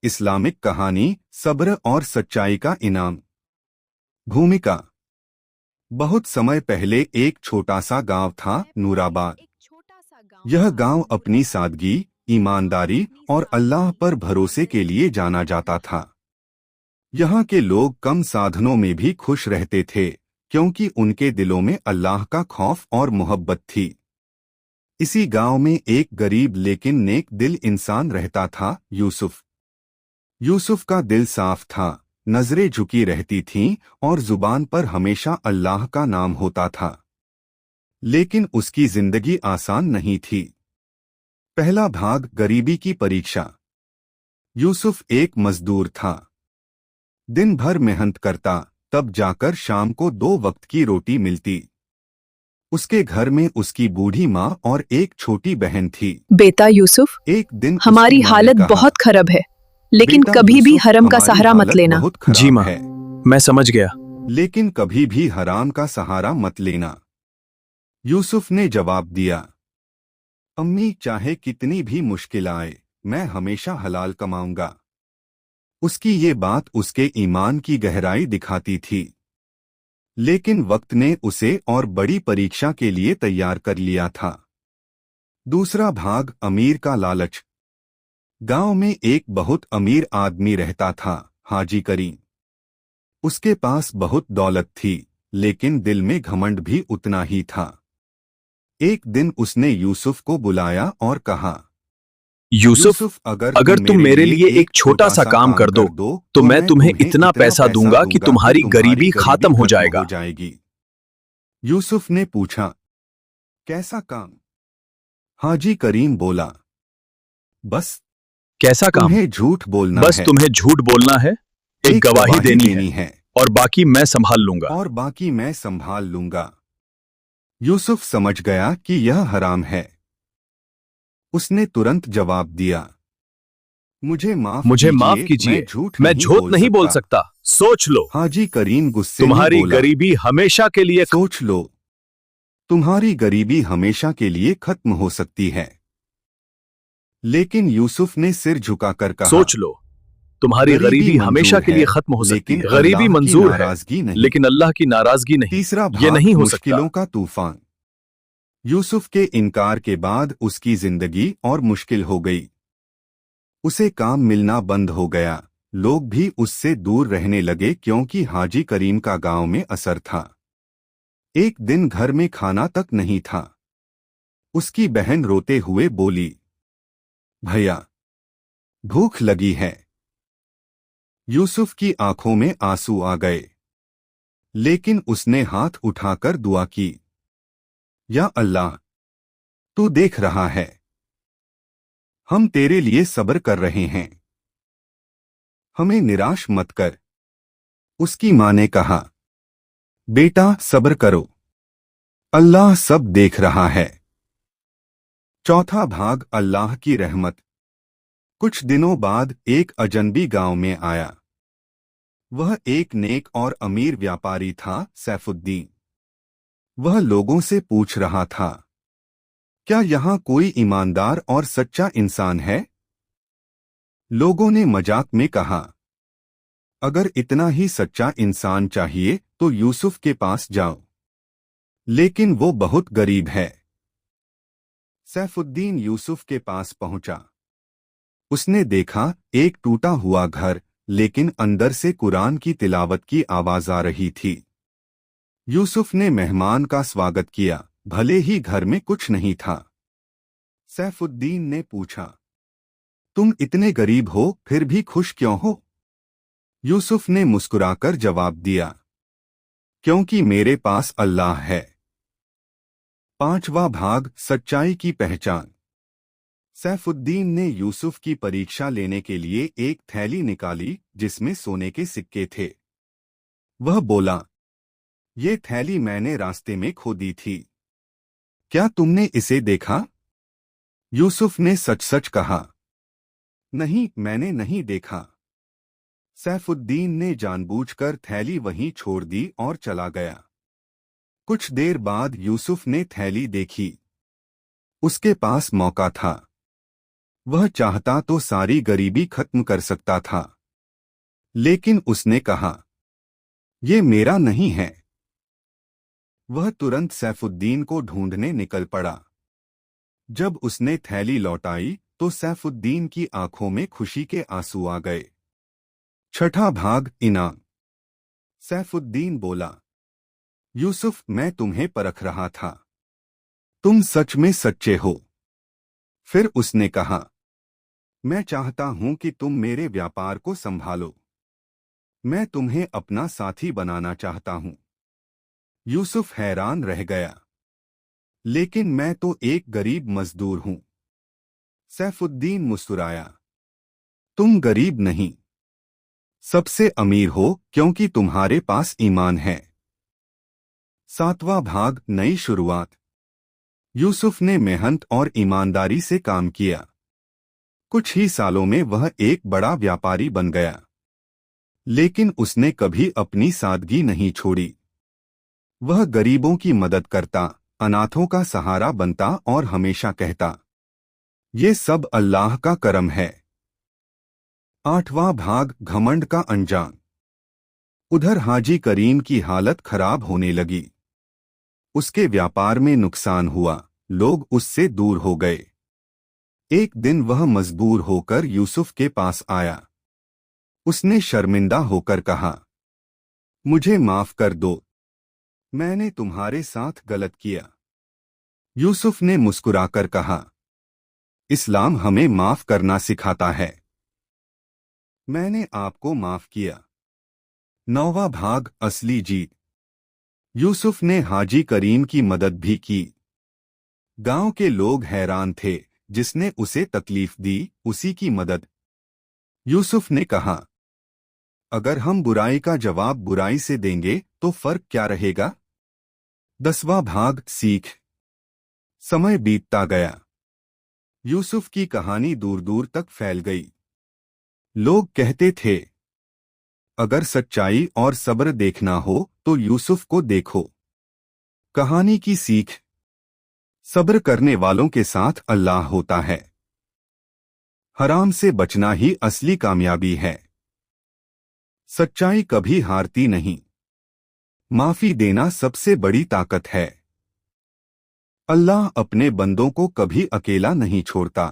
Islamic कहानी, सब्र और सच्चाई का इनाम। भूमिका। बहुत समय पहले एक छोटा सा गांव था, नूराबाद। यह गांव अपनी सादगी, ईमानदारी और अल्लाह पर भरोसे के लिए जाना जाता था। यहाँ के लोग कम साधनों में भी खुश रहते थे, क्योंकि उनके दिलों में अल्लाह का खौफ और मोहब्बत थी। इसी गांव में एक गरीब लेकिन नेक दिल इंसान रहता था, यूसुफ। यूसुफ का दिल साफ था, नजरें झुकी रहती थीं और जुबान पर हमेशा अल्लाह का नाम होता था। लेकिन उसकी जिंदगी आसान नहीं थी। पहला भाग, गरीबी की परीक्षा। यूसुफ एक मजदूर था। दिन भर मेहनत करता, तब जाकर शाम को 2 वक्त की रोटी मिलती। उसके घर में उसकी बूढ़ी माँ और एक छोटी बहन थी। बेटा यूसुफ, एक दिन हमारी उसकी माँ ने हालत कहा, बहुत खराब है, लेकिन बेटा कभी भी यूसुफ, हरम का हमारी सहारा मत हालत लेना। बहुत खराब जी माँ, है, मैं समझ गया। लेकिन कभी भी हराम का सहारा मत लेना। यूसुफ ने जवाब दिया, अम्मी, चाहे कितनी भी मुश्किल आए, मैं हमेशा हलाल कमाऊंगा। उसकी ये बात उसके ईमान की गहराई दिखाती थी। लेकिन वक्त ने उसे और बड़ी परीक्षा के लिए तैयार कर लिया था। दूसरा भाग, अमीर का लालच। गांव में एक बहुत अमीर आदमी रहता था, हाजी करीम। उसके पास बहुत दौलत थी, लेकिन दिल में घमंड भी उतना ही था। एक दिन उसने यूसुफ को बुलाया और कहा, यूसुफ, अगर तुम मेरे लिए एक छोटा सा काम कर दो, तो मैं तुम्हें इतना पैसा दूंगा कि तुम्हारी गरीबी खत्म हो जाएगी। यूसुफ ने पूछा, कैसा काम? हाजी करीम बोला, बस कैसा काम? तुम्हें झूठ बोलना बस है। तुम्हें झूठ बोलना है, एक गवाही देनी है, और बाकी मैं संभाल लूंगा। यूसुफ समझ गया कि यह हराम है। उसने तुरंत जवाब दिया, मुझे माफ कीजिए, मैं झूठ नहीं बोल सकता। सोच लो, हाजी करीम गुस्से में तुम्हारी बोला, गरीबी हमेशा के लिए सोच लो, तुम्हारी गरीबी हमेशा के लिए खत्म हो सकती है। लेकिन यूसुफ ने सिर झुकाकर कहा, सोच लो, तुम्हारी गरीबी हमेशा के लिए खत्म हो सकती है। गरीबी मंजूर है, लेकिन अल्लाह की नाराजगी नहीं। तीसरा ये भाग, नहीं हो मुश्किलों सकता। का तूफान। यूसुफ के इनकार के बाद उसकी जिंदगी और मुश्किल हो गई। उसे काम मिलना बंद हो गया, लोग भी उससे दूर रहने लगे, क्योंकि हाजी करीम का गांव में असर था। एक दिन घर में खाना तक नहीं था। उसकी बहन रोते हुए बोली, भैया, भूख लगी है। यूसुफ की आंखों में आंसू आ गए, लेकिन उसने हाथ उठाकर दुआ की, या अल्लाह, तू देख रहा है, हम तेरे लिए सब्र कर रहे हैं, हमें निराश मत कर। उसकी मां ने कहा, बेटा सब्र करो, अल्लाह सब देख रहा है। चौथा भाग, अल्लाह की रहमत। कुछ दिनों बाद एक अजनबी गांव में आया। वह एक नेक और अमीर व्यापारी था, सैफुद्दीन। वह लोगों से पूछ रहा था, क्या यहाँ कोई ईमानदार और सच्चा इंसान है? लोगों ने मजाक में कहा, अगर इतना ही सच्चा इंसान चाहिए तो यूसुफ के पास जाओ, लेकिन वो बहुत गरीब है। सैफुद्दीन यूसुफ के पास पहुंचा। उसने देखा एक टूटा हुआ घर, लेकिन अंदर से कुरान की तिलावत की आवाज आ रही थी। यूसुफ ने मेहमान का स्वागत किया, भले ही घर में कुछ नहीं था। सैफुद्दीन ने पूछा, तुम इतने गरीब हो फिर भी खुश क्यों हो? यूसुफ ने मुस्कुराकर जवाब दिया, क्योंकि मेरे पास अल्लाह है। पांचवा भाग, सच्चाई की पहचान। सैफुद्दीन ने यूसुफ की परीक्षा लेने के लिए एक थैली निकाली, जिसमें सोने के सिक्के थे। वह बोला, ये थैली मैंने रास्ते में खो दी थी, क्या तुमने इसे देखा? यूसुफ ने सच सच कहा, नहीं, मैंने नहीं देखा। सैफुद्दीन ने जानबूझकर थैली वहीं छोड़ दी और चला गया। कुछ देर बाद यूसुफ ने थैली देखी। उसके पास मौका था। वह चाहता तो सारी गरीबी खत्म कर सकता था, लेकिन उसने कहा, ये मेरा नहीं है। वह तुरंत सैफुद्दीन को ढूंढने निकल पड़ा। जब उसने थैली लौटाई तो सैफुद्दीन की आंखों में खुशी के आंसू आ गए। छठा भाग, इनाम। सैफुद्दीन बोला, यूसुफ, मैं तुम्हें परख रहा था, तुम सच में सच्चे हो। फिर उसने कहा, मैं चाहता हूं कि तुम मेरे व्यापार को संभालो, मैं तुम्हें अपना साथी बनाना चाहता हूं। यूसुफ हैरान रह गया, लेकिन मैं तो एक गरीब मजदूर हूं। सैफुद्दीन मुस्कुराया, तुम गरीब नहीं, सबसे अमीर हो, क्योंकि तुम्हारे पास ईमान है। सातवां भाग, नई शुरुआत। यूसुफ ने मेहनत और ईमानदारी से काम किया। कुछ ही सालों में वह एक बड़ा व्यापारी बन गया, लेकिन उसने कभी अपनी सादगी नहीं छोड़ी। वह गरीबों की मदद करता, अनाथों का सहारा बनता और हमेशा कहता, ये सब अल्लाह का करम है। आठवां भाग, घमंड का अंजाम। उधर हाजी करीम की हालत खराब होने लगी। उसके व्यापार में नुकसान हुआ, लोग उससे दूर हो गए। एक दिन वह मजबूर होकर यूसुफ के पास आया। उसने शर्मिंदा होकर कहा, मुझे माफ कर दो, मैंने तुम्हारे साथ गलत किया। यूसुफ ने मुस्कुराकर कहा, इस्लाम हमें माफ करना सिखाता है, मैंने आपको माफ किया। नौवां भाग, असली जीत। यूसुफ ने हाजी करीम की मदद भी की। गांव के लोग हैरान थे, जिसने उसे तकलीफ दी उसी की मदद। यूसुफ ने कहा, अगर हम बुराई का जवाब बुराई से देंगे तो फर्क क्या रहेगा। 10वां भाग, सीख। समय बीतता गया। यूसुफ की कहानी दूर दूर तक फैल गई। लोग कहते थे, अगर सच्चाई और सब्र देखना हो तो यूसुफ को देखो। कहानी की सीख, सब्र करने वालों के साथ अल्लाह होता है। हराम से बचना ही असली कामयाबी है। सच्चाई कभी हारती नहीं। माफी देना सबसे बड़ी ताकत है। अल्लाह अपने बंदों को कभी अकेला नहीं छोड़ता।